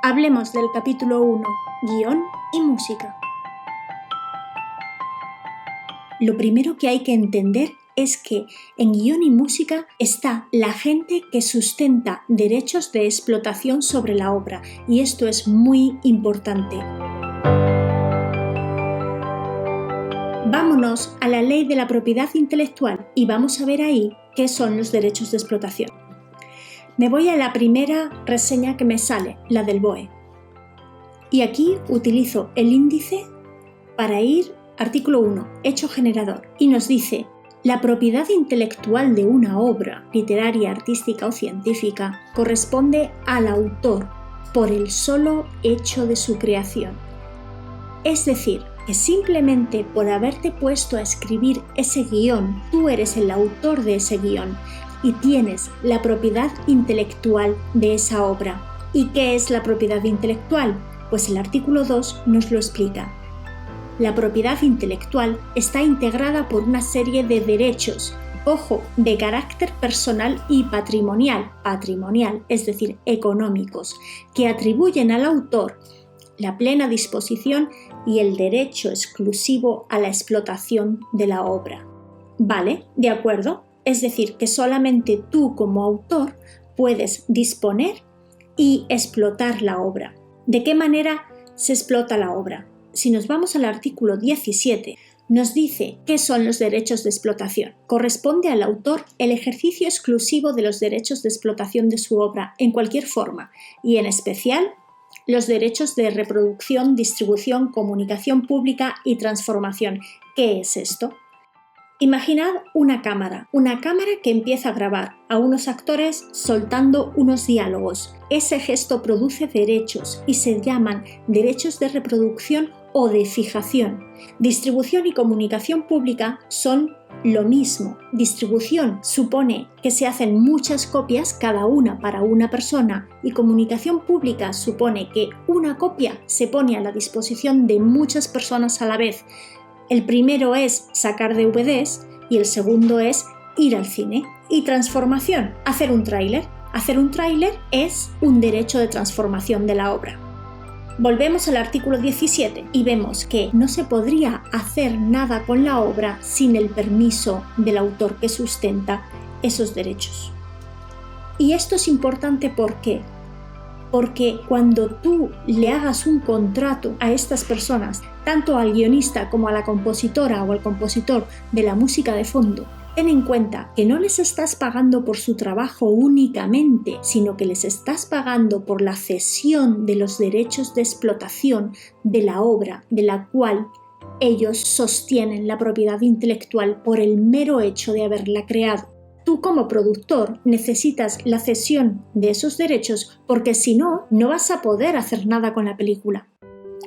Hablemos del capítulo 1, guión y música. Lo primero que hay que entender es que en guión y música está la gente que sustenta derechos de explotación sobre la obra, y esto es muy importante. Vámonos a la ley de la propiedad intelectual y vamos a ver ahí qué son los derechos de explotación. Me voy a la primera reseña que me sale, la del BOE. Y aquí utilizo el índice para ir artículo 1, hecho generador, y nos dice: la propiedad intelectual de una obra literaria, artística o científica corresponde al autor por el solo hecho de su creación. Es decir, que simplemente por haberte puesto a escribir ese guión, tú eres el autor de ese guión y tienes la propiedad intelectual de esa obra. ¿Y qué es la propiedad intelectual? Pues el artículo 2 nos lo explica. La propiedad intelectual está integrada por una serie de derechos, ojo, de carácter personal y patrimonial, es decir, económicos, que atribuyen al autor la plena disposición y el derecho exclusivo a la explotación de la obra. ¿Vale? ¿De acuerdo? Es decir, que solamente tú como autor puedes disponer y explotar la obra. ¿De qué manera se explota la obra? Si nos vamos al artículo 17, nos dice qué son los derechos de explotación. Corresponde al autor el ejercicio exclusivo de los derechos de explotación de su obra en cualquier forma, y en especial los derechos de reproducción, distribución, comunicación pública y transformación. ¿Qué es esto? Imaginad una cámara que empieza a grabar a unos actores soltando unos diálogos. Ese gesto produce derechos y se llaman derechos de reproducción o de fijación. Distribución y comunicación pública son lo mismo. Distribución supone que se hacen muchas copias, cada una para una persona, y comunicación pública supone que una copia se pone a la disposición de muchas personas a la vez. El primero es sacar DVDs y el segundo es ir al cine. Y transformación, hacer un tráiler. Hacer un tráiler es un derecho de transformación de la obra. Volvemos al artículo 17 y vemos que no se podría hacer nada con la obra sin el permiso del autor que sustenta esos derechos. Y esto es importante, ¿por qué? Porque cuando tú le hagas un contrato a estas personas, tanto al guionista como a la compositora o al compositor de la música de fondo, ten en cuenta que no les estás pagando por su trabajo únicamente, sino que les estás pagando por la cesión de los derechos de explotación de la obra de la cual ellos sostienen la propiedad intelectual por el mero hecho de haberla creado. Tú como productor necesitas la cesión de esos derechos porque si no, no vas a poder hacer nada con la película.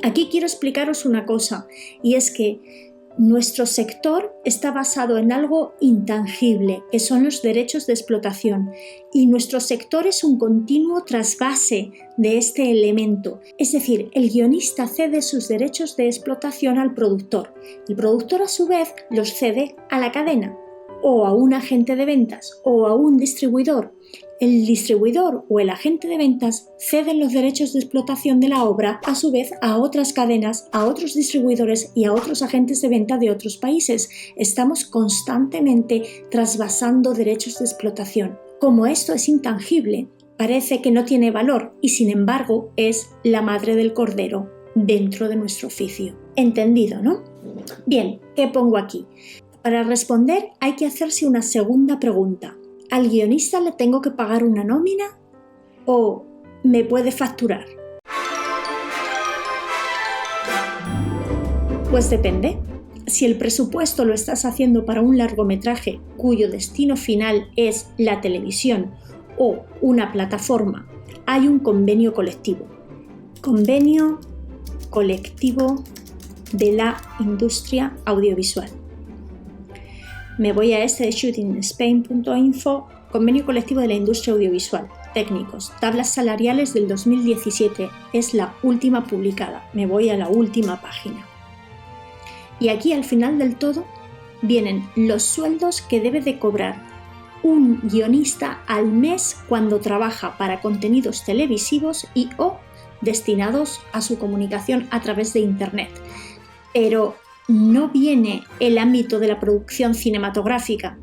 Aquí quiero explicaros una cosa, y es que nuestro sector está basado en algo intangible, que son los derechos de explotación, y nuestro sector es un continuo trasvase de este elemento. Es decir, el guionista cede sus derechos de explotación al productor. El productor a su vez los cede a la cadena, o a un agente de ventas, o a un distribuidor. El distribuidor o el agente de ventas ceden los derechos de explotación de la obra a su vez a otras cadenas, a otros distribuidores y a otros agentes de venta de otros países. Estamos constantemente trasvasando derechos de explotación. Como esto es intangible, parece que no tiene valor y sin embargo es la madre del cordero dentro de nuestro oficio. ¿Entendido, no? Bien, ¿qué pongo aquí? Para responder hay que hacerse una segunda pregunta. ¿Al guionista le tengo que pagar una nómina o me puede facturar? Pues depende. Si el presupuesto lo estás haciendo para un largometraje cuyo destino final es la televisión o una plataforma, hay un convenio colectivo. Convenio colectivo de la industria audiovisual. Me voy a este de shootingspain.info, convenio colectivo de la industria audiovisual, técnicos, tablas salariales del 2017, es la última publicada, me voy a la última página. Y aquí al final del todo vienen los sueldos que debe de cobrar un guionista al mes cuando trabaja para contenidos televisivos y o destinados a su comunicación a través de Internet. Pero no viene el ámbito de la producción cinematográfica,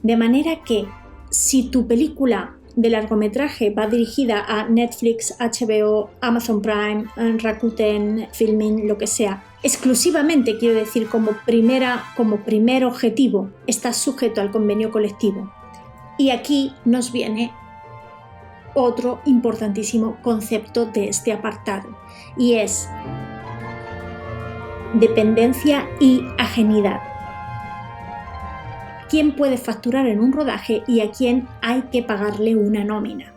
de manera que si tu película de largometraje va dirigida a Netflix, HBO, Amazon Prime, Rakuten, Filmin, lo que sea, exclusivamente, quiero decir, como primer objetivo, estás sujeto al convenio colectivo. Y aquí nos viene otro importantísimo concepto de este apartado, y es dependencia y ajenidad. ¿Quién puede facturar en un rodaje y a quién hay que pagarle una nómina?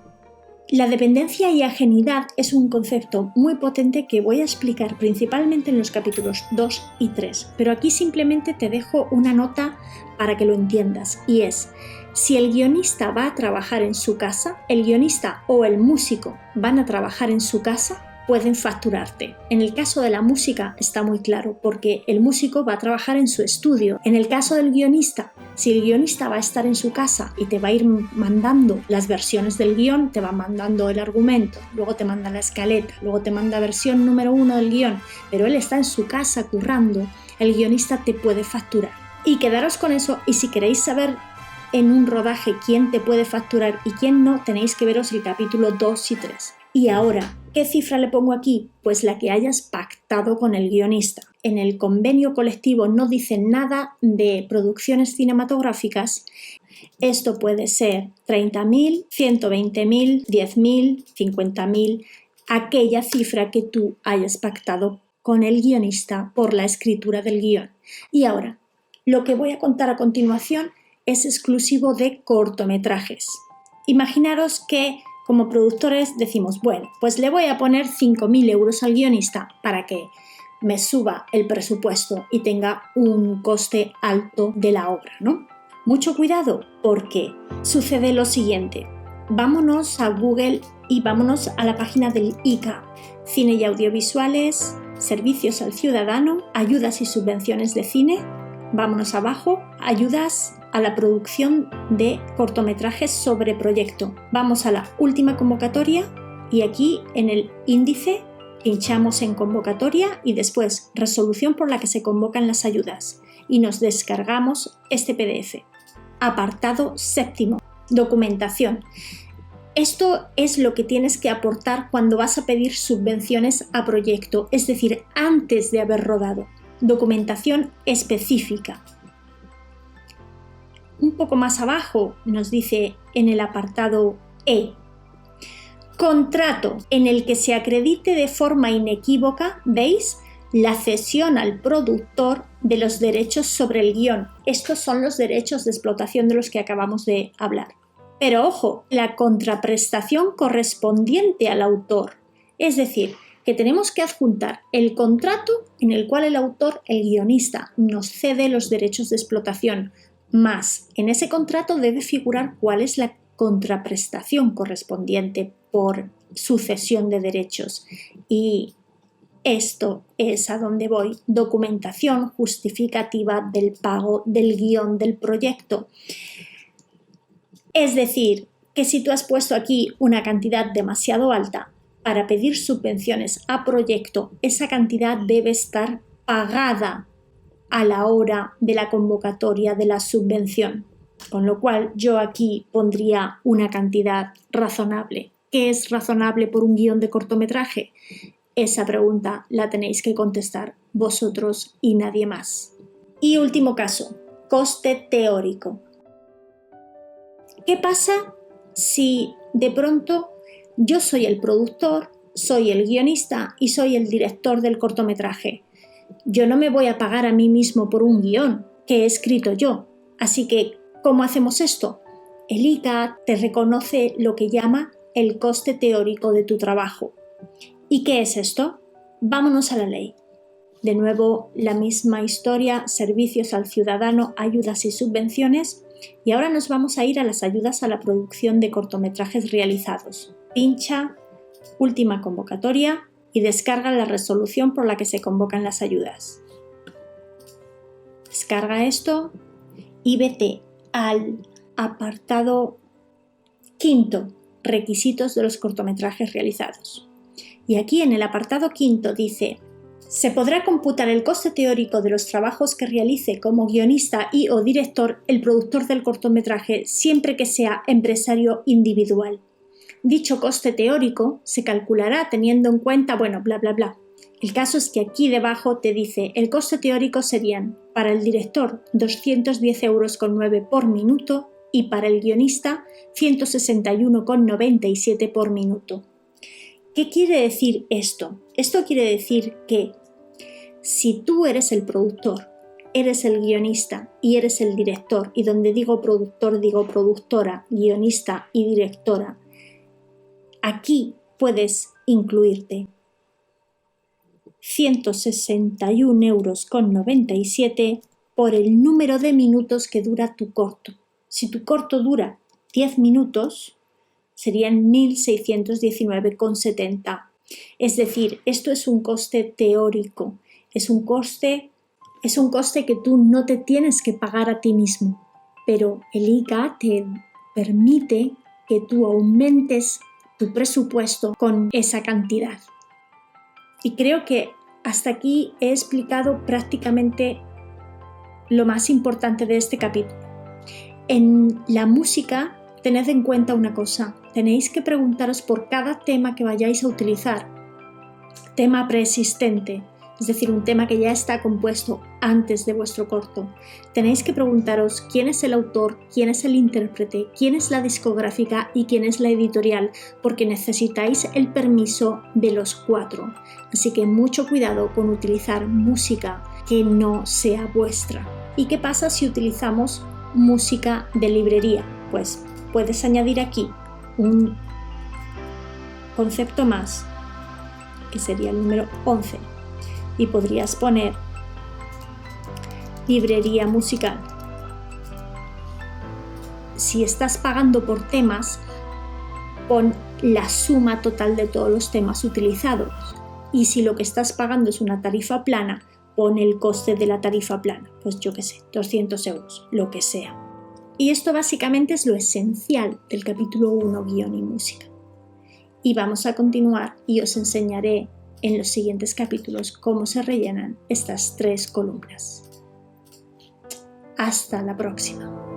La dependencia y ajenidad es un concepto muy potente que voy a explicar principalmente en los capítulos 2 y 3, pero aquí simplemente te dejo una nota para que lo entiendas, y es: si el guionista va a trabajar en su casa, el guionista o el músico van a trabajar en su casa, pueden facturarte. En el caso de la música está muy claro, porque el músico va a trabajar en su estudio. En el caso del guionista, si el guionista va a estar en su casa y te va a ir mandando las versiones del guión, te va mandando el argumento, luego te manda la escaleta, luego te manda versión número 1 del guión, pero él está en su casa currando, el guionista te puede facturar. Y quedaros con eso, y si queréis saber en un rodaje quién te puede facturar y quién no, tenéis que veros el capítulo 2 y 3. Y ahora, ¿qué cifra le pongo aquí? Pues la que hayas pactado con el guionista. En el convenio colectivo no dice nada de producciones cinematográficas. Esto puede ser 30.000, 120.000, 10.000, 50.000, aquella cifra que tú hayas pactado con el guionista por la escritura del guión. Y ahora, lo que voy a contar a continuación es exclusivo de cortometrajes. Imaginaros que como productores decimos, bueno, pues le voy a poner 5.000 euros al guionista para que me suba el presupuesto y tenga un coste alto de la obra, ¿no? Mucho cuidado, porque sucede lo siguiente. Vámonos a Google y vámonos a la página del ICA, Cine y Audiovisuales, Servicios al Ciudadano, Ayudas y Subvenciones de Cine. Vámonos abajo, ayudas a la producción de cortometrajes sobre proyecto. Vamos a la última convocatoria y aquí en el índice pinchamos en convocatoria y después resolución por la que se convocan las ayudas y nos descargamos este PDF. Apartado 7. Documentación. Esto es lo que tienes que aportar cuando vas a pedir subvenciones a proyecto, es decir, antes de haber rodado. Documentación específica. Un poco más abajo nos dice en el apartado E: contrato en el que se acredite de forma inequívoca, ¿veis?, la cesión al productor de los derechos sobre el guión. Estos son los derechos de explotación de los que acabamos de hablar. Pero ojo, la contraprestación correspondiente al autor. Es decir, que tenemos que adjuntar el contrato en el cual el autor, el guionista, nos cede los derechos de explotación, más en ese contrato debe figurar cuál es la contraprestación correspondiente por sucesión de derechos. Y esto es a donde voy: documentación justificativa del pago del guión del proyecto. Es decir, que si tú has puesto aquí una cantidad demasiado alta para pedir subvenciones a proyecto, esa cantidad debe estar pagada a la hora de la convocatoria de la subvención. Con lo cual yo aquí pondría una cantidad razonable. ¿Qué es razonable por un guión de cortometraje? Esa pregunta la tenéis que contestar vosotros y nadie más. Y último caso, coste teórico. ¿Qué pasa si de pronto yo soy el productor, soy el guionista y soy el director del cortometraje? Yo no me voy a pagar a mí mismo por un guión que he escrito yo. Así que, ¿cómo hacemos esto? El ICA te reconoce lo que llama el coste teórico de tu trabajo. ¿Y qué es esto? Vámonos a la ley. De nuevo, la misma historia: servicios al ciudadano, ayudas y subvenciones. Y ahora nos vamos a ir a las ayudas a la producción de cortometrajes realizados. Pincha última convocatoria y descarga la resolución por la que se convocan las ayudas. Descarga esto y vete al apartado 5, requisitos de los cortometrajes realizados. Y aquí en el apartado quinto dice: se podrá computar el coste teórico de los trabajos que realice como guionista y o director el productor del cortometraje siempre que sea empresario individual. Dicho coste teórico se calculará teniendo en cuenta, bla, bla, bla. El caso es que aquí debajo te dice el coste teórico serían para el director 210,9 € por minuto y para el guionista 161,97 € por minuto. ¿Qué quiere decir esto? Esto quiere decir que si tú eres el productor, eres el guionista y eres el director, y donde digo productor digo productora, guionista y directora, aquí puedes incluirte 161,97 € por el número de minutos que dura tu corto. Si tu corto dura 10 minutos, serían 1.619,70. Es decir, esto es un coste teórico, es un coste que tú no te tienes que pagar a ti mismo, pero el ICA te permite que tú aumentes tu presupuesto con esa cantidad. Y creo que hasta aquí he explicado prácticamente lo más importante de este capítulo. En la música, tened en cuenta una cosa: tenéis que preguntaros por cada tema que vayáis a utilizar, tema preexistente, es decir, un tema que ya está compuesto antes de vuestro corto. Tenéis que preguntaros quién es el autor, quién es el intérprete, quién es la discográfica y quién es la editorial, porque necesitáis el permiso de los 4. Así que mucho cuidado con utilizar música que no sea vuestra. ¿Y qué pasa si utilizamos música de librería? Pues puedes añadir aquí un concepto más, que sería el número 11, y podrías poner librería musical. Si estás pagando por temas, pon la suma total de todos los temas utilizados, y si lo que estás pagando es una tarifa plana, pon el coste de la tarifa plana, pues yo qué sé, 200 €, lo que sea. Y esto básicamente es lo esencial del capítulo 1, guión y música. Y vamos a continuar y os enseñaré en los siguientes capítulos cómo se rellenan estas 3 columnas. Hasta la próxima.